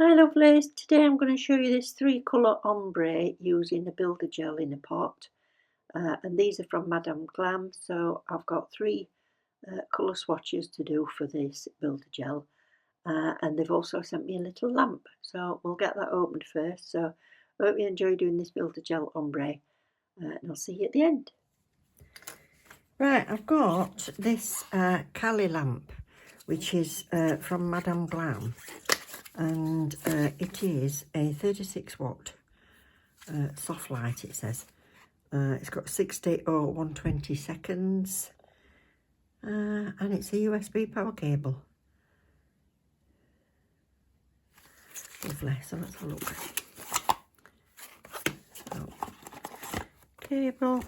Hi lovelies, today I'm going to show you this 3 colour ombre using a builder gel in a pot, and these are from Madam Glam. So I've got 3 colour swatches to do for this builder gel, and they've also sent me a little lamp, so we'll get that opened first. So I hope you enjoy doing this builder gel ombre, and I'll see you at the end. Right, I've got this Cali lamp, which is from Madam Glam. And it is a 36 watt soft light, it says. It's got 60 or 120 seconds, and it's a USB power cable. Lovely, so let's have a look. So, cable,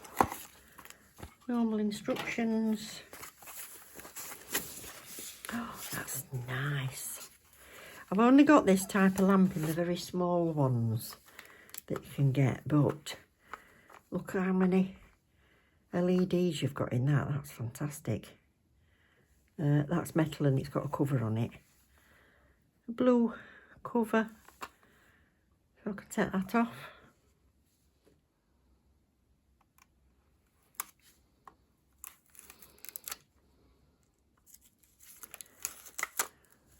normal instructions. Oh, that's nice. I've only got this type of lamp in the very small ones that you can get, but look how many LEDs you've got in that. That's fantastic. That's metal and it's got a cover on it. A blue cover. So I can take that off.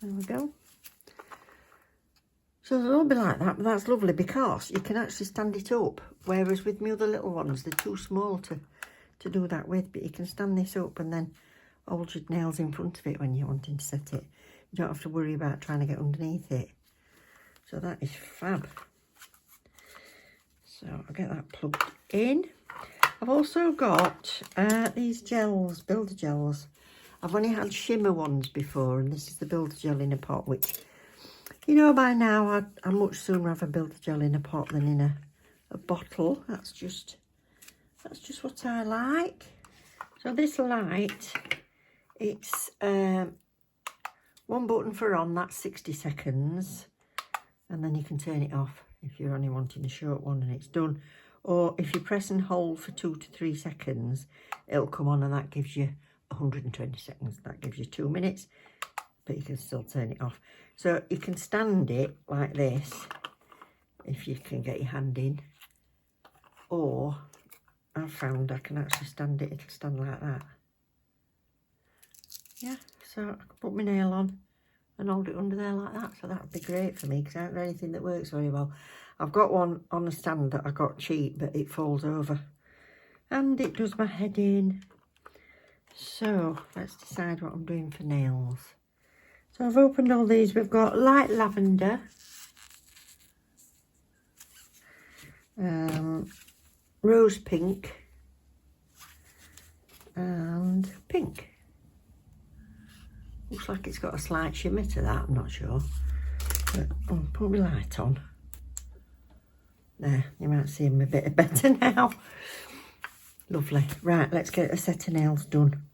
There we go. So they'll all be like that, but that's lovely because you can actually stand it up, whereas with my other little ones, they're too small to do that with, but you can stand this up and then hold your nails in front of it when you're wanting to set it. You don't have to worry about trying to get underneath it. So that is fab. So I'll get that plugged in. I've also got these gels, builder gels. I've only had shimmer ones before, and this is the builder gel in a pot, which, you know, by now I'd much sooner have a builder gel in a pot than in a bottle. That's just what I like. So this light, it's one button for on, that's 60 seconds, and then you can turn it off if you're only wanting a short one and it's done. Or if you press and hold for 2 to 3 seconds, it'll come on and that gives you 120 seconds. That gives you 2 minutes, but you can still turn it off. So you can stand it like this if you can get your hand in, or I've found I can actually stand it, it'll stand like that. Yeah, so I can put my nail on and hold it under there like that, so that would be great for me because I don't know anything that works very well. I've got one on a stand that I got cheap, but it falls over and it does my head in. So let's decide what I'm doing for nails. So I've opened all these. We've got light lavender, rose pink, and pink. Looks like it's got a slight shimmer to that, I'm not sure. But I'll put my light on. There, you might see them a bit better now. Lovely. Right, let's get a set of nails done.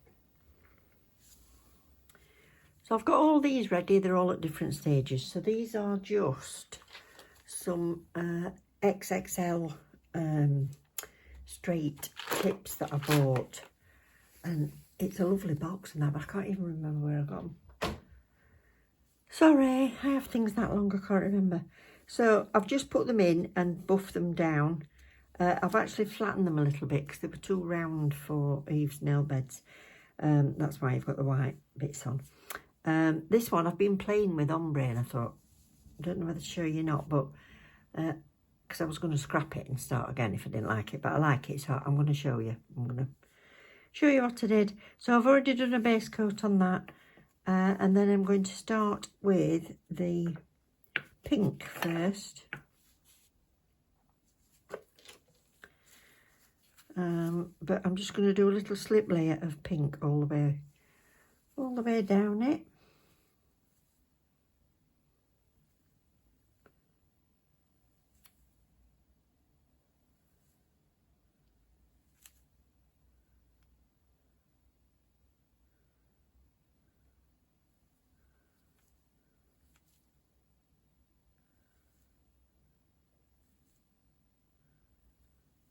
So I've got all these ready, they're all at different stages. So these are just some XXL straight tips that I bought. And it's a lovely box and that, but I can't even remember where I got them. Sorry, I have things that long I can't remember. So I've just put them in and buffed them down. I've actually flattened them a little bit because they were too round for Eve's nail beds. That's why you've got the white bits on. This one I've been playing with ombre and I thought, I don't know whether to show you or not, but because I was going to scrap it and start again if I didn't like it, but I like it, so I'm going to show you. I'm going to show you what I did. So I've already done a base coat on that, and then I'm going to start with the pink first. But I'm just going to do a little slip layer of pink all the way down it.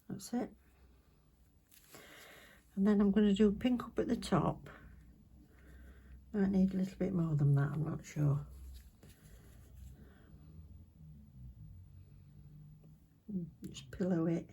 That's it. And then I'm going to do pink up at the top. Might need a little bit more than that, I'm not sure. Just pillow it.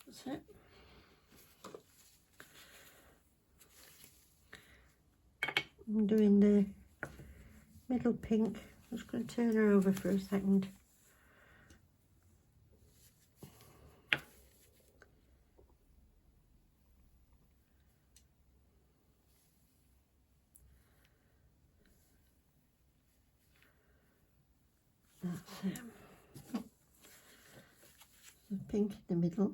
That's it. I'm doing the middle pink. I'm just going to turn her over for a second. That's it. The pink in the middle.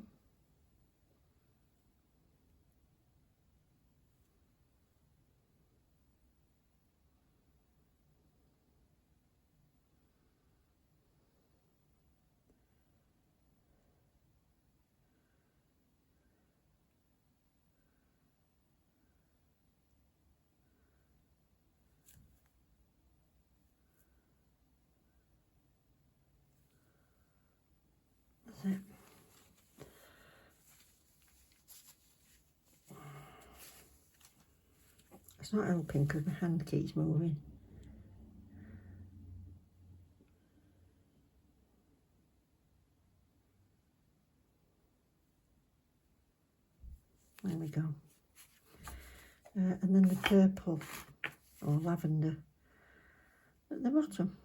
That's it. It's not helping because my hand keeps moving. There we go. And then the purple or lavender at the bottom.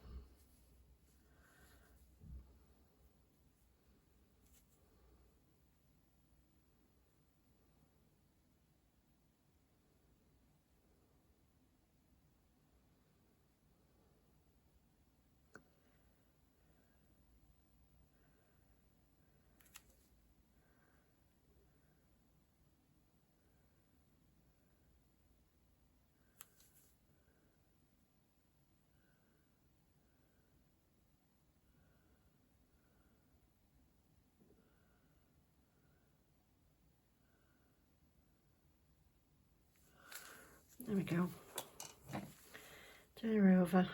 There we go. Turn her over.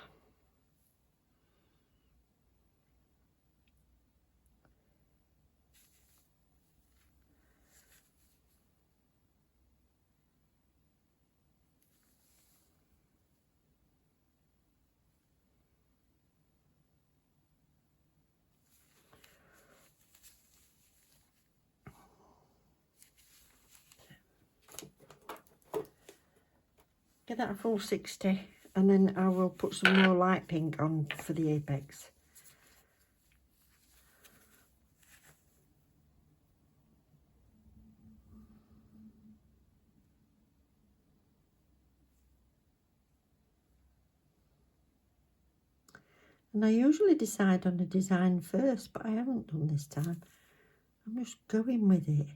Get that a full 60 and then I will put some more light pink on for the apex. And I usually decide on the design first, but I haven't done this time. I'm just going with it.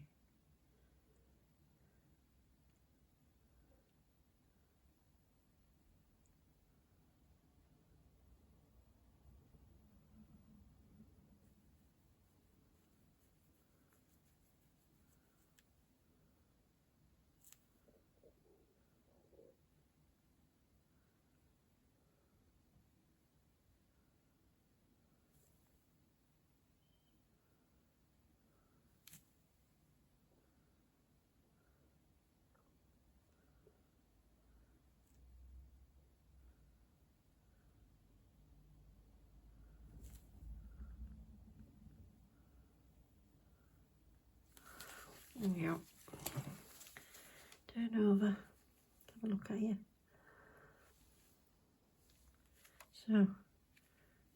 There we go. Turn over. Have a look at you. So,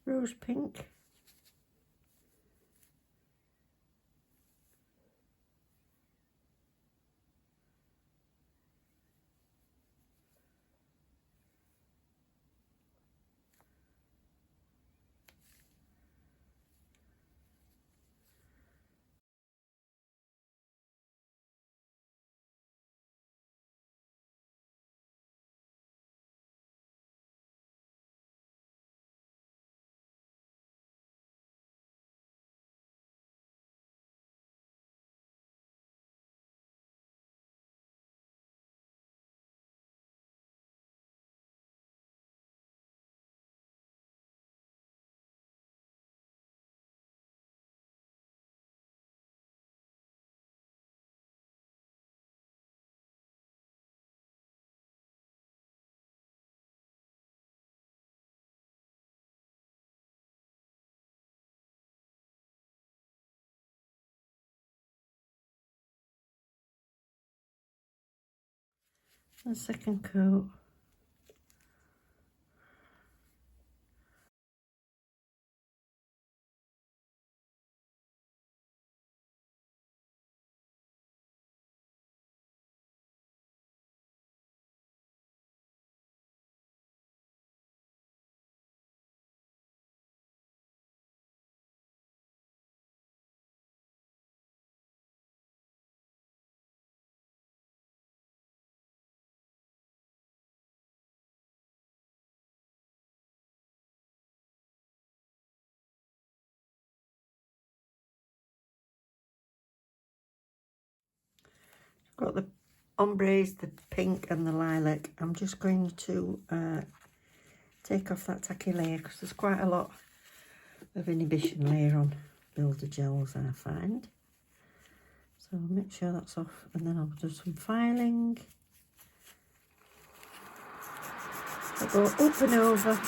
rose pink. The second coat. Got the ombres, the pink and the lilac. I'm just going to take off that tacky layer because there's quite a lot of inhibition layer on builder gels, I find. So I'll make sure that's off, and then I'll do some filing. I'll go up and over,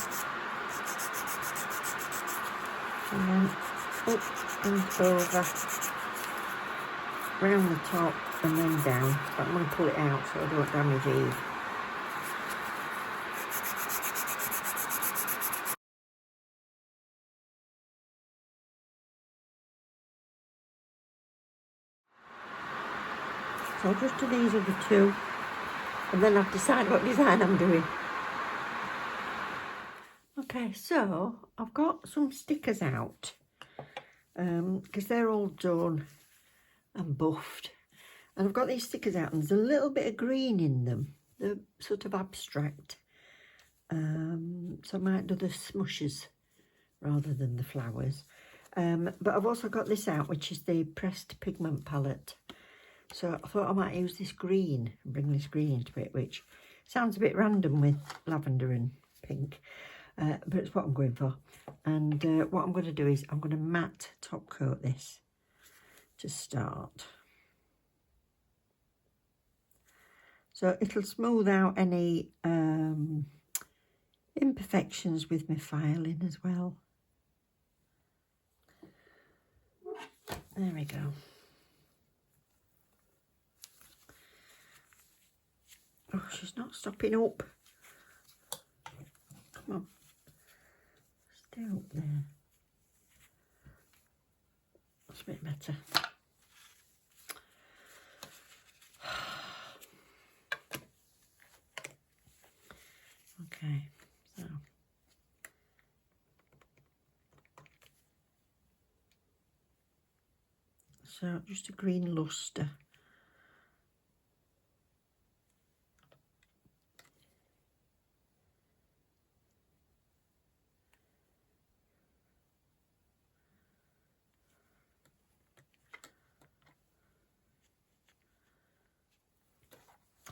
and then up and over, round the top and then down. But I'm going to pull it out so I don't damage Eve. So I'll just do these other two, and then I've decided what design I'm doing. Okay, so I've got some stickers out because they're all done and buffed. And I've got these stickers out, and there's a little bit of green in them. They're sort of abstract. So I might do the smushes rather than the flowers. But I've also got this out, which is the pressed pigment palette. So I thought I might use this green and bring this green into it, which sounds a bit random with lavender and pink. But it's what I'm going for. And what I'm going to do is I'm going to matte top coat this to start. So it'll smooth out any imperfections with my filing as well. There we go. Oh, she's not stopping up. Come on. Stay up there. That's a bit better. Okay, so just a green luster.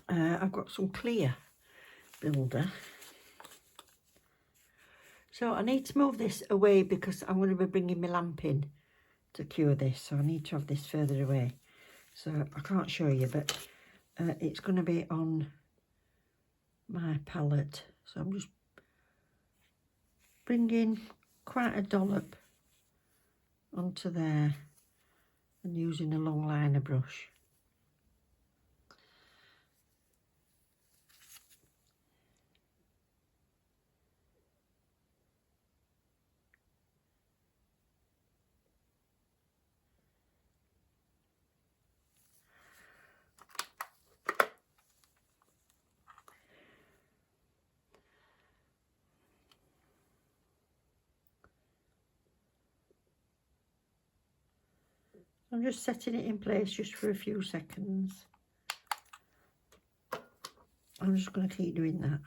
I've got some clear builder. So I need to move this away because I'm going to be bringing my lamp in to cure this. So I need to have this further away. So I can't show you, but it's going to be on my palette. So I'm just bringing quite a dollop onto there and using a long liner brush. I'm just setting it in place just for a few seconds. I'm just going to keep doing that.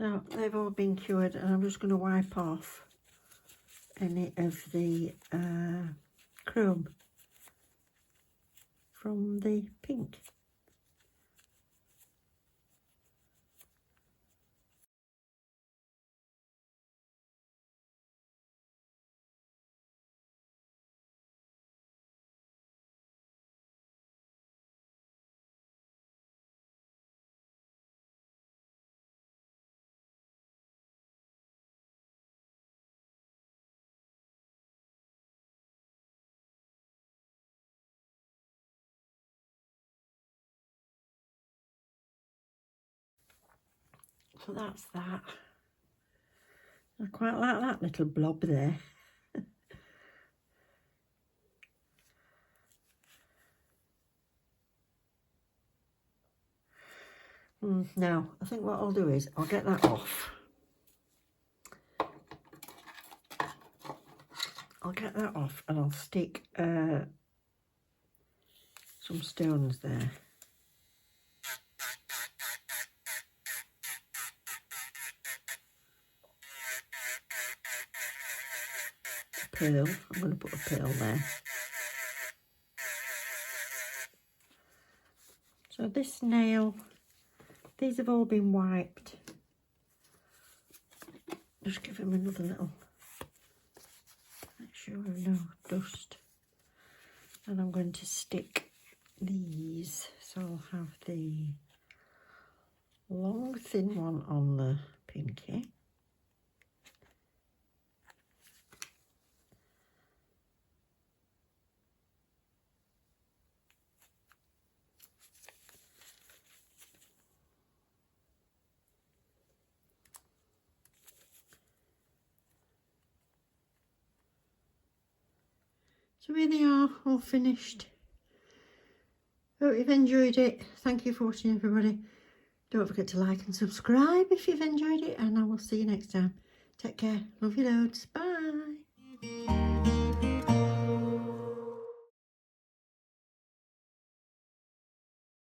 So they've all been cured, and I'm just going to wipe off any of the chrome from the pink. So that's that. I quite like that little blob there. Now, I think what I'll do is I'll get that off. I'll get that off and I'll stick some stones there. Pearl. I'm going to put a pearl there. So this nail, these have all been wiped. Just give them another little, make sure no dust. And I'm going to stick these. So I'll have the long thin one on the pinky. So here they are, all finished. Hope you've enjoyed it. Thank you for watching, everybody. Don't forget to like and subscribe if you've enjoyed it, and I will see you next time. Take care. Love you loads. Bye.